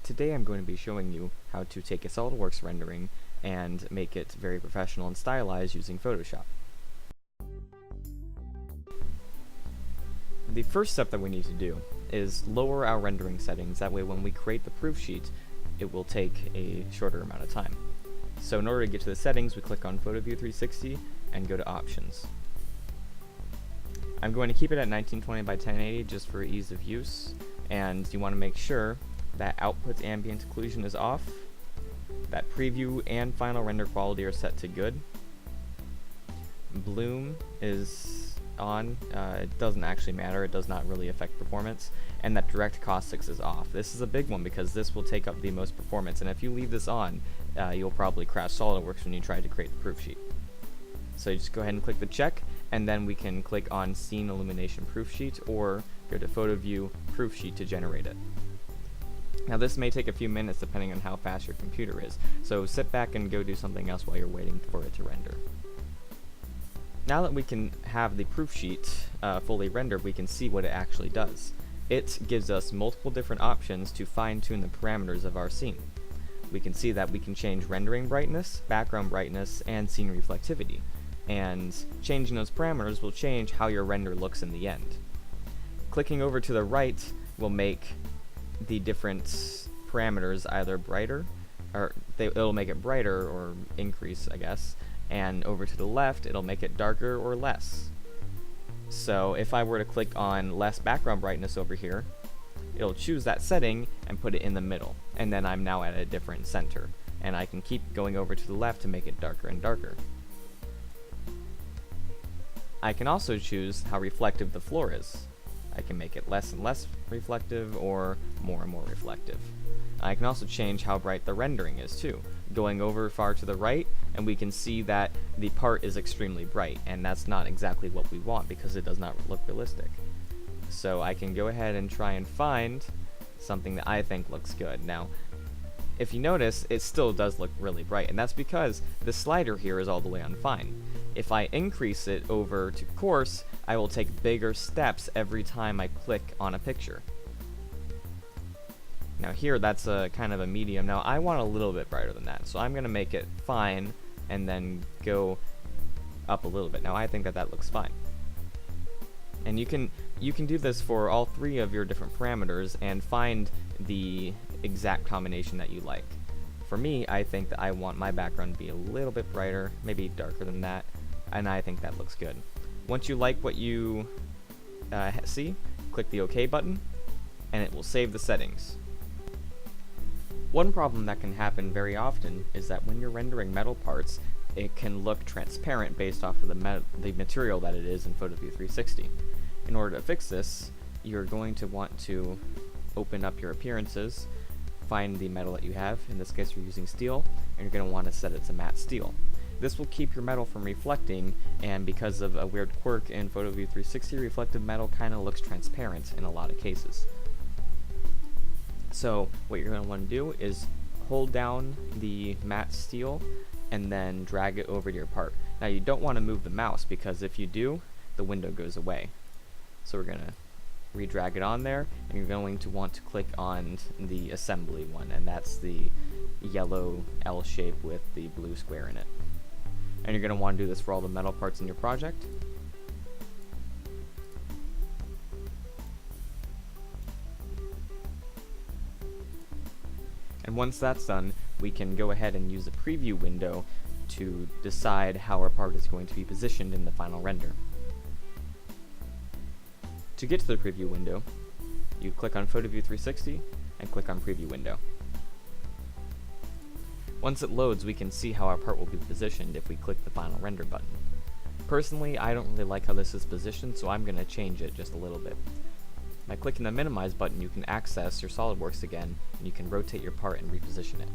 Today I'm going to be showing you how to take a Solidworks rendering and make it very professional and stylized using Photoshop. The first step that we need to do is lower our rendering settings. That way when we create the proof sheet, it will take a shorter amount of time. So in order to get to the settings, we click on PhotoView 360 and go to Options. I'm going to keep it at 1920 by 1080 just for ease of use, and you want to make sure that output ambient occlusion is off, that preview and final render quality are set to good, bloom is on, it doesn't actually matter, it does not really affect performance, and that direct caustics is off. This is a big one because this will take up the most performance, and if you leave this on, you'll probably crash SolidWorks when you try to create the proof sheet. So you just go ahead and click the check, and then we can click on Scene Illumination Proof Sheet, or go to PhotoView Proof Sheet to generate it. Now this may take a few minutes depending on how fast your computer is, so sit back and go do something else while you're waiting for it to render. Now that we can have the proof sheet fully rendered, we can see what it actually does. It gives us multiple different options to fine-tune the parameters of our scene. We can see that we can change rendering brightness, background brightness, and scene reflectivity, and changing those parameters will change how your render looks in the end. Clicking over to the right will make the different parameters either brighter, or it'll make it brighter or increase, I guess, and over to the left it'll make it darker or less. So if I were to click on less background brightness over here, it'll choose that setting and put it in the middle, and then I'm now at a different center, and I can keep going over to the left to make it darker and darker. I can also choose how reflective the floor is. I can make it less and less reflective or more and more reflective. I can also change how bright the rendering is too. Going over far to the right, and we can see that the part is extremely bright, and that's not exactly what we want because it does not look realistic. So I can go ahead and try and find something that I think looks good. Now, if you notice, it still does look really bright, and that's because the slider here is all the way on fine. If I increase it over to coarse, I will take bigger steps every time I click on a picture. Now here, that's a kind of a medium. Now I want a little bit brighter than that, so I'm going to make it fine and then go up a little bit. Now I think that that looks fine. And you can do this for all three of your different parameters and find the exact combination that you like. For me, I think that I want my background to be a little bit brighter, maybe darker than that, and I think that looks good. Once you like what you see, click the OK button, and it will save the settings. One problem that can happen very often is that when you're rendering metal parts, it can look transparent based off of the material that it is in PhotoView 360. In order to fix this, you're going to want to open up your appearances, find the metal that you have. In this case, you're using steel, and you're going to want to set it to matte steel. This will keep your metal from reflecting, and because of a weird quirk in PhotoView 360, reflective metal kind of looks transparent in a lot of cases. So what you're going to want to do is hold down the matte steel and then drag it over to your part. Now you don't want to move the mouse, because if you do, the window goes away. So we're going to re-drag it on there, and you're going to want to click on the assembly one, and that's the yellow L shape with the blue square in it. And you're going to want to do this for all the metal parts in your project. And once that's done, we can go ahead and use the preview window to decide how our part is going to be positioned in the final render. To get to the preview window, you click on PhotoView 360 and click on Preview Window. Once it loads, we can see how our part will be positioned if we click the Final Render button. Personally, I don't really like how this is positioned, so I'm going to change it just a little bit. By clicking the Minimize button, you can access your SolidWorks again, and you can rotate your part and reposition it.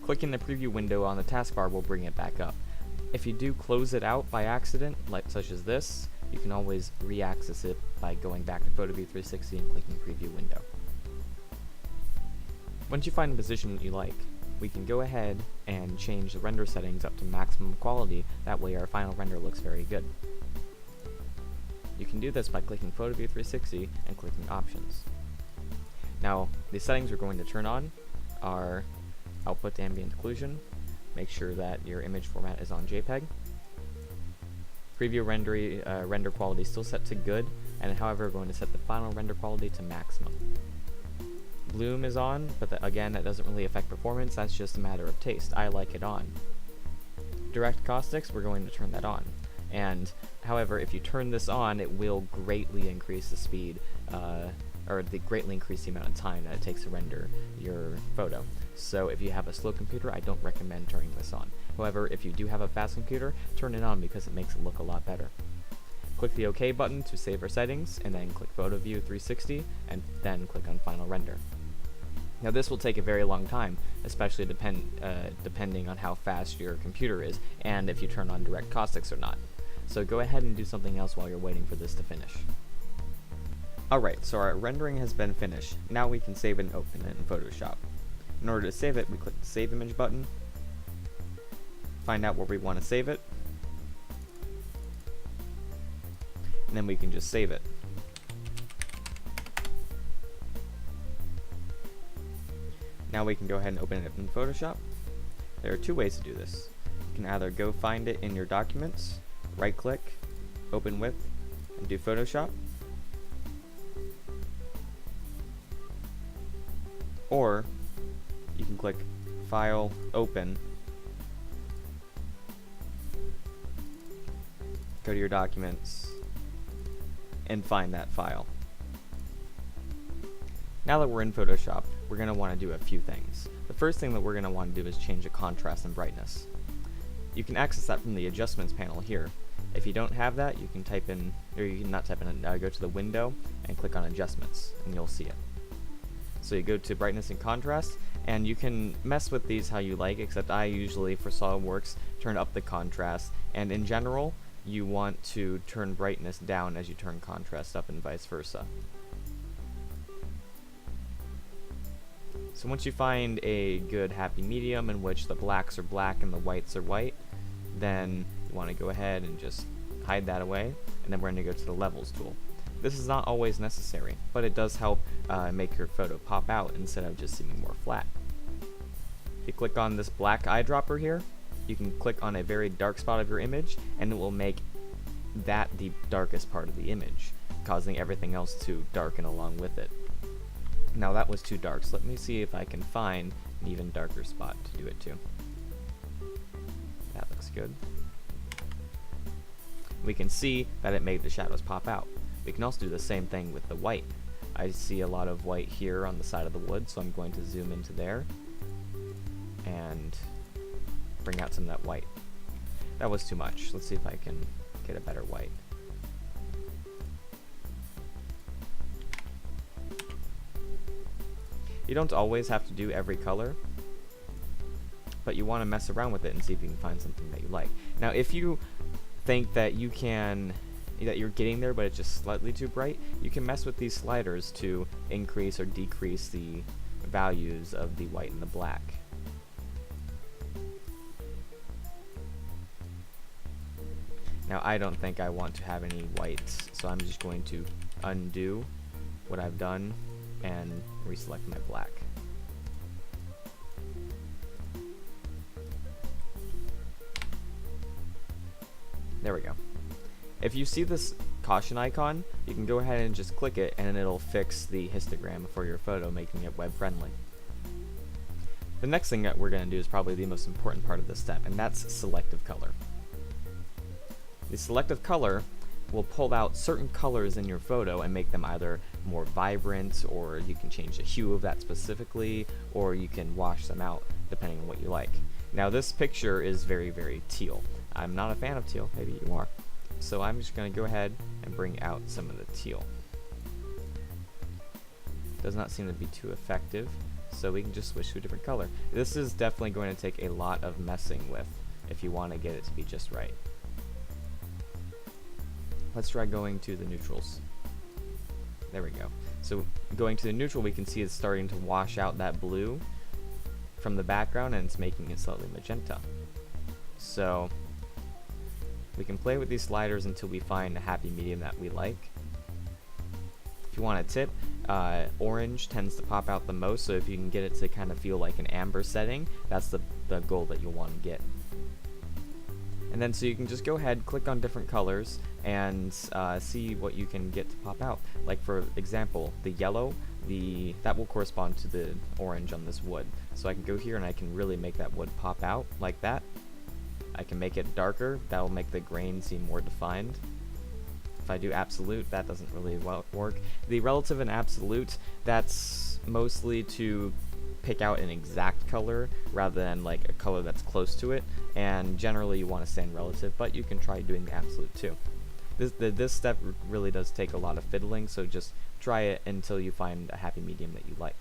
Clicking the preview window on the taskbar will bring it back up. If you do close it out by accident, such as this, you can always re-access it by going back to PhotoView 360 and clicking Preview Window. Once you find a position that you like, we can go ahead and change the render settings up to maximum quality. That way our final render looks very good. You can do this by clicking PhotoView 360 and clicking Options. Now, the settings we're going to turn on are output to ambient occlusion. Make sure that your image format is on JPEG. Preview render quality still set to good, and however, we're going to set the final render quality to maximum. Bloom is on, but again, that doesn't really affect performance, that's just a matter of taste. I like it on. Direct caustics, we're going to turn that on. And however, if you turn this on, it will greatly increase the speed, or greatly increase the amount of time that it takes to render your photo. So if you have a slow computer, I don't recommend turning this on. However, if you do have a fast computer, turn it on because it makes it look a lot better. Click the OK button to save our settings, and then click PhotoView 360, and then click on Final Render. Now this will take a very long time, especially depending on how fast your computer is, and if you turn on direct caustics or not. So go ahead and do something else while you're waiting for this to finish. Alright, so our rendering has been finished. Now we can save and open it in Photoshop. In order to save it, we click the Save Image button, find out where we want to save it, and then we can just save it. Now we can go ahead and open it in Photoshop. There are two ways to do this. You can either go find it in your documents, right click, open with, and do Photoshop. Or you can click File, Open, go to your documents, and find that file. Now that we're in Photoshop, we're going to want to do a few things. The first thing that we're going to want to do is change the contrast and brightness. You can access that from the Adjustments panel here. If you don't have that, you can type in, or you can not type in, go to the window and click on Adjustments, and you'll see it. So you go to Brightness and Contrast, and you can mess with these how you like, except I usually, for SolidWorks, turn up the contrast, and in general, you want to turn brightness down as you turn contrast up and vice versa. So once you find a good happy medium in which the blacks are black and the whites are white, then you want to go ahead and just hide that away, and then we're going to go to the Levels tool. This is not always necessary, but it does help make your photo pop out instead of just seeming more flat. If you click on this black eyedropper here, you can click on a very dark spot of your image, and it will make that the darkest part of the image, causing everything else to darken along with it. Now that was too dark, so let me see if I can find an even darker spot to do it to. That looks good. We can see that it made the shadows pop out. We can also do the same thing with the white. I see a lot of white here on the side of the wood, so I'm going to zoom into there and bring out some of that white. That was too much. Let's see if I can get a better white. You don't always have to do every color, but you want to mess around with it and see if you can find something that you like. Now, if you think that you're getting there, but it's just slightly too bright, you can mess with these sliders to increase or decrease the values of the white and the black. Now, I don't think I want to have any whites, so I'm just going to undo what I've done and reselect my black. There we go. If you see this caution icon, you can go ahead and just click it, and it'll fix the histogram for your photo, making it web friendly. The next thing that we're going to do is probably the most important part of this step, and that's selective color. The selective color will pull out certain colors in your photo and make them either more vibrant, or you can change the hue of that specifically, or you can wash them out depending on what you like. Now this picture is very, very teal. I'm not a fan of teal, maybe you are. So I'm just going to go ahead and bring out some of the teal. Does not seem to be too effective, so we can just switch to a different color. This is definitely going to take a lot of messing with if you want to get it to be just right. Let's try going to the neutrals. There we go. So going to the neutral, we can see it's starting to wash out that blue from the background, and it's making it slightly magenta. So We can play with these sliders until we find a happy medium that we like. If you want a tip, orange tends to pop out the most, so if you can get it to kind of feel like an amber setting, that's the goal that you'll want to get. And then so you can just go ahead, click on different colors, and see what you can get to pop out. Like for example, the yellow, that will correspond to the orange on this wood. So I can go here and I can really make that wood pop out like that. I can make it darker, that will make the grain seem more defined. If I do absolute, that doesn't really work. The relative and absolute, that's mostly to pick out an exact color rather than like a color that's close to it, and generally you want to stay in relative, but you can try doing the absolute too. This step really does take a lot of fiddling, so just try it until you find a happy medium that you like.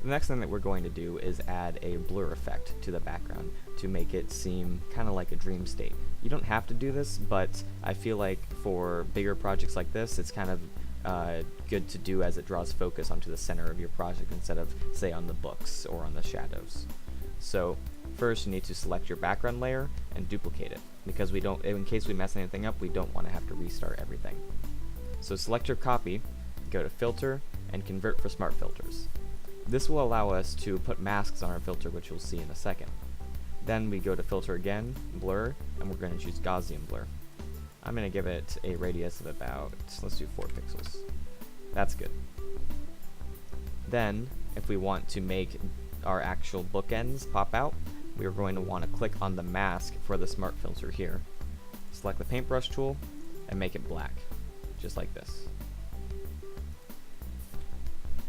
The next thing that we're going to do is add a blur effect to the background to make it seem kind of like a dream state. You don't have to do this, but I feel like for bigger projects like this, it's kind of good to do as it draws focus onto the center of your project instead of, say, on the books or on the shadows. So first you need to select your background layer and duplicate it, because we don't, in case we mess anything up, we don't want to have to restart everything. So select your copy, go to filter, and convert for smart filters. This will allow us to put masks on our filter, which you'll see in a second. Then we go to filter again, blur, and we're going to choose Gaussian blur. I'm going to give it a radius of about, let's do 4 pixels. That's good. Then, if we want to make our actual bookends pop out, we are going to want to click on the mask for the smart filter here. Select the paintbrush tool and make it black, just like this.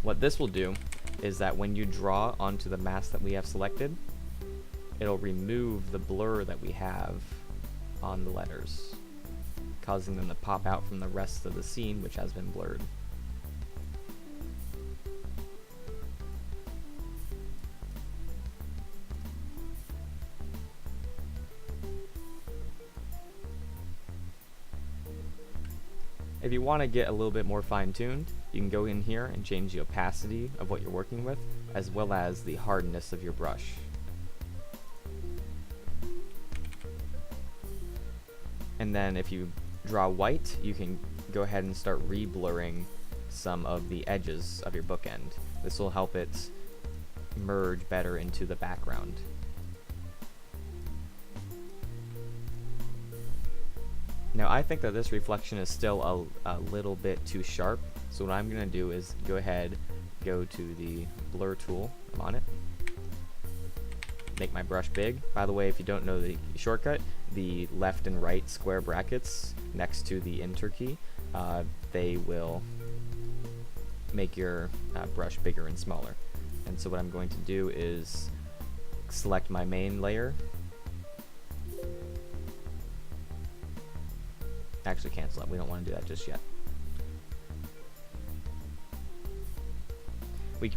What this will do is that when you draw onto the mask that we have selected, it'll remove the blur that we have on the letters, causing them to pop out from the rest of the scene, which has been blurred. If you want to get a little bit more fine-tuned, you can go in here and change the opacity of what you're working with, as well as the hardness of your brush. And then if you draw white, you can go ahead and start re-blurring some of the edges of your bookend. This will help it merge better into the background. Now I think that this reflection is still a little bit too sharp, so what I'm going to do is go ahead, go to the blur tool, I'm on it, make my brush big. By the way, if you don't know the shortcut, the left and right square brackets next to the enter key, they will make your brush bigger and smaller. And so what I'm going to do is select my main layer. Actually cancel it, we don't want to do that just yet.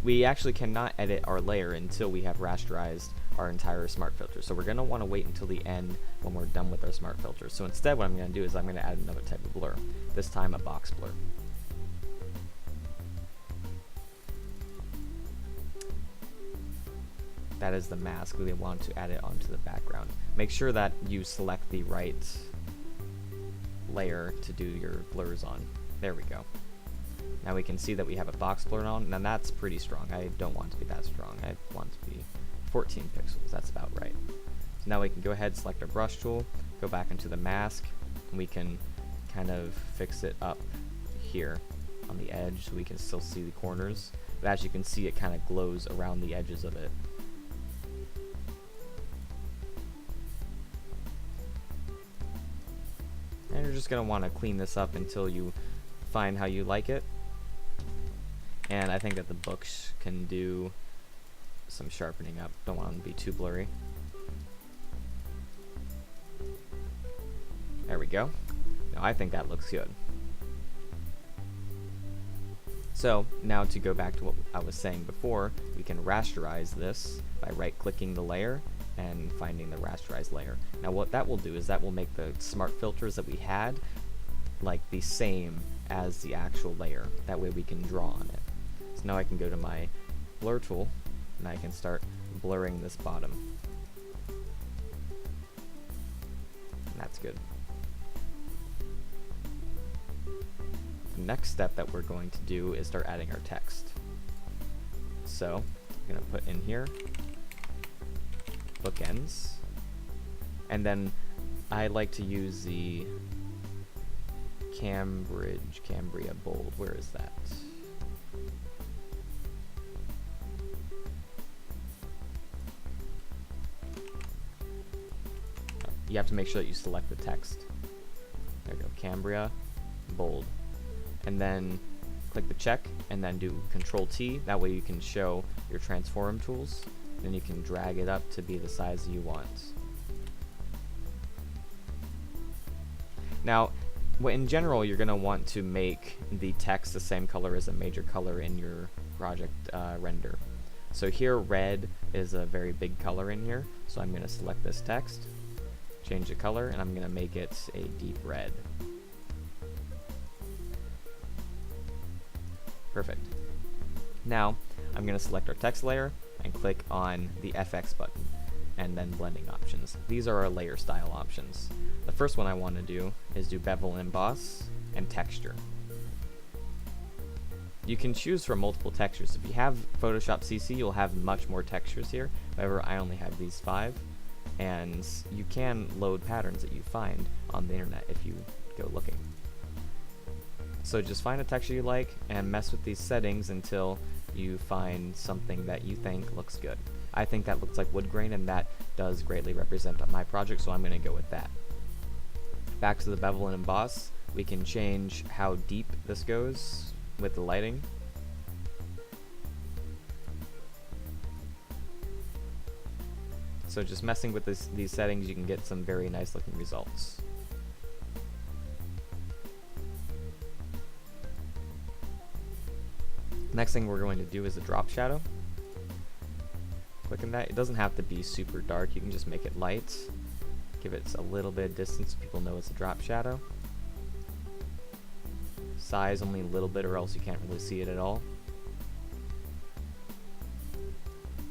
We actually cannot edit our layer until we have rasterized our entire smart filter, so we're going to want to wait until the end when we're done with our smart filter. So instead what I'm going to do is I'm going to add another type of blur, this time a box blur. That is the mask. We want to add it onto the background. Make sure that you select the right layer to do your blurs on. There we go. Now we can see that we have a box blur on, and that's pretty strong. I don't want it to be that strong. I want it to be 14 pixels. That's about right. So now we can go ahead, select our brush tool, go back into the mask, and we can kind of fix it up here on the edge so we can still see the corners. But as you can see, it kind of glows around the edges of it. And you're just going to want to clean this up until you find how you like it. And I think that the books can do some sharpening up. Don't want them to be too blurry. There we go. Now I think that looks good. So now to go back to what I was saying before, we can rasterize this by right-clicking the layer and finding the rasterized layer. Now what that will do is that will make the smart filters that we had like the same as the actual layer. That way we can draw on it. So now I can go to my blur tool and I can start blurring this bottom. That's good. The next step that we're going to do is start adding our text. So I'm going to put in here bookends, and then I like to use the Cambria bold. Where is that? You have to make sure that you select the text. There we go, Cambria bold. And then click the check and then do Control T. That way you can show your transform tools. Then you can drag it up to be the size you want. Now, in general, you're going to want to make the text the same color as a major color in your project render. So here, red is a very big color in here. So I'm going to select this text, change the color, and I'm going to make it a deep red. Perfect. Now, I'm going to select our text layer and click on the FX button, and then blending options. These are our layer style options. The first one I want to do is do bevel and emboss and texture. You can choose from multiple textures. If you have Photoshop CC, you'll have much more textures here. However, I only have these 5, and you can load patterns that you find on the internet if you go looking. So just find a texture you like and mess with these settings until you find something that you think looks good. I think that looks like wood grain, and that does greatly represent my project, so I'm going to go with that. Back to the bevel and emboss, we can change how deep this goes with the lighting. So just messing with these settings, you can get some very nice looking results. Next thing we're going to do is a drop shadow. Click on that. It doesn't have to be super dark. You can just make it light. Give it a little bit of distance so people know it's a drop shadow. Size only a little bit, or else you can't really see it at all.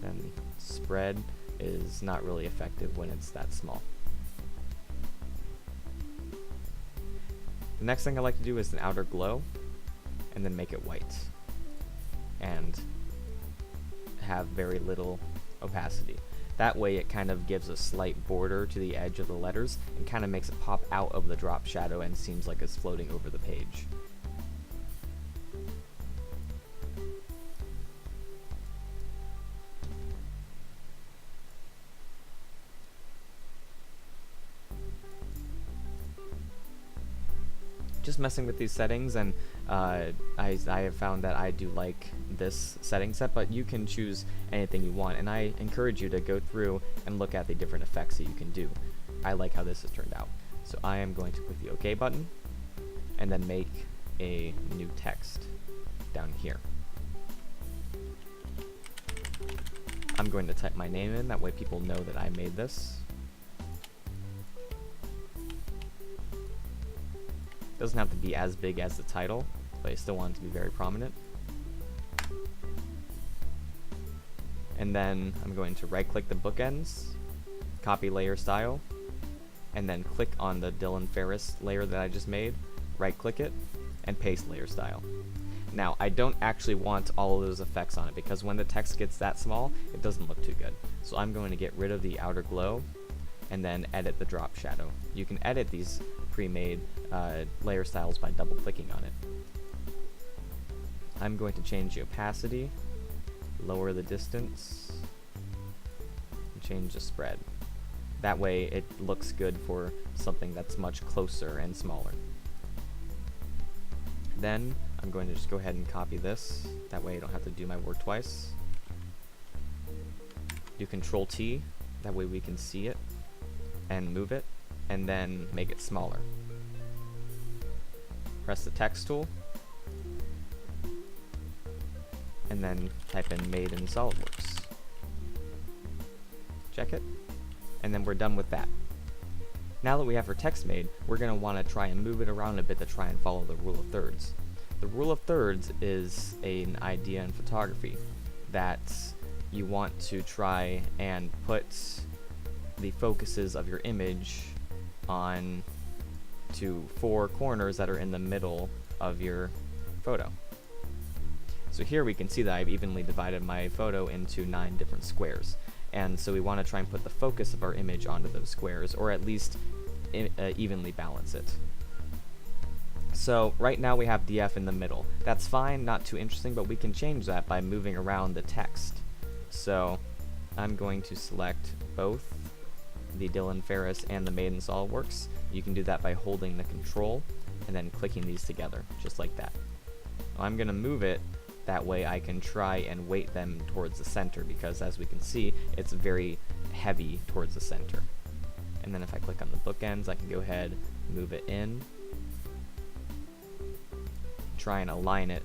Then spread is not really effective when it's that small. The next thing I like to do is an outer glow, and then make it white. And have very little opacity. That way it kind of gives a slight border to the edge of the letters and kind of makes it pop out of the drop shadow and seems like it's floating over the page. Just messing with these settings, and I have found that I do like this setting set, but you can choose anything you want, and I encourage you to go through and look at the different effects that you can do. I like how this has turned out. So I am going to click the OK button and then make a new text down here. I'm going to type my name in, that way people know that I made this. Doesn't have to be as big as the title, but I still want it to be very prominent. And then I'm going to right click the bookends, copy layer style, and then click on the Dylan Ferris layer that I just made, right click it, and paste layer style. Now, I don't actually want all of those effects on it, because when the text gets that small, it doesn't look too good. So I'm going to get rid of the outer glow, and then edit the drop shadow. You can edit these pre-made layer styles by double clicking on it. I'm going to change the opacity, lower the distance, and change the spread. That way it looks good for something that's much closer and smaller. Then I'm going to just go ahead and copy this, that way I don't have to do my work twice. Do Control T, that way we can see it and move it, and then make it smaller. Press the text tool, and then type in made in Solidworks. Check it, and then we're done with that. Now that we have our text made, we're going to want to try and move it around a bit to try and follow the rule of thirds. The rule of thirds is an idea in photography that you want to try and put the focuses of your image on to 4 corners that are in the middle of your photo. So here we can see that I've evenly divided my photo into 9 different squares. And so we want to try and put the focus of our image onto those squares, or at least evenly balance it. So right now we have DF in the middle. That's fine, not too interesting, but we can change that by moving around the text. So I'm going to select both the Dylan Ferris and the Made in Solidworks. You can do that by holding the control and then clicking these together, just like that. I'm going to move it, that way I can try and weight them towards the center, because as we can see, it's very heavy towards the center. And then if I click on the bookends, I can go ahead, move it in, try and align it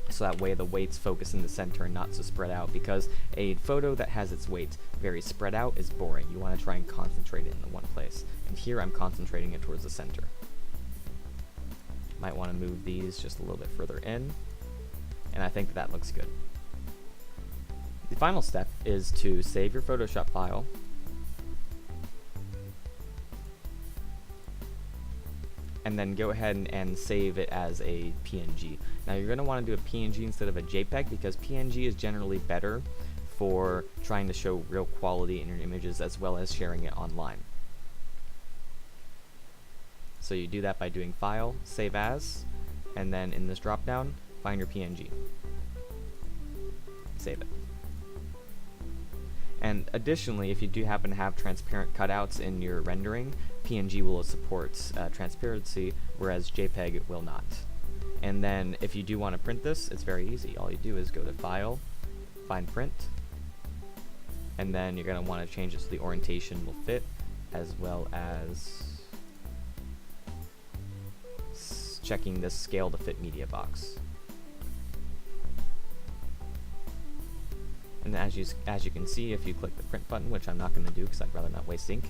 so that way the weights focus in the center and not so spread out, because a photo that has its weight very spread out is boring. You want to try and concentrate it in the one place. And here I'm concentrating it towards the center. Might want to move these just a little bit further in, and I think that looks good. The final step is to save your Photoshop file, and then go ahead and save it as a PNG. Now you're going to want to do a PNG instead of a JPEG, because PNG is generally better for trying to show real quality in your images as well as sharing it online. So you do that by doing File, Save As, and then in this drop down, find your PNG. Save it. And additionally, if you do happen to have transparent cutouts in your rendering, PNG will support transparency, whereas JPEG will not. And then if you do want to print this, it's very easy. All you do is go to File, find Print, and then you're going to want to change it so the orientation will fit, as well as checking this Scale to Fit Media box. And as you can see, if you click the print button, which I'm not going to do because I'd rather not waste ink,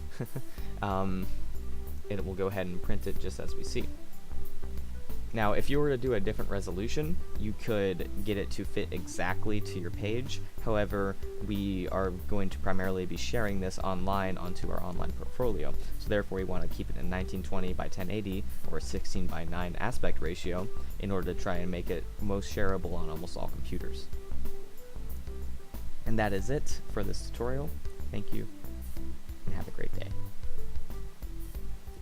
it will go ahead and print it just as we see. Now, if you were to do a different resolution, you could get it to fit exactly to your page. However, we are going to primarily be sharing this online onto our online portfolio. So therefore, we want to keep it in 1920 by 1080 or 16 by 9 aspect ratio in order to try and make it most shareable on almost all computers. And that is it for this tutorial. Thank you, and have a great day.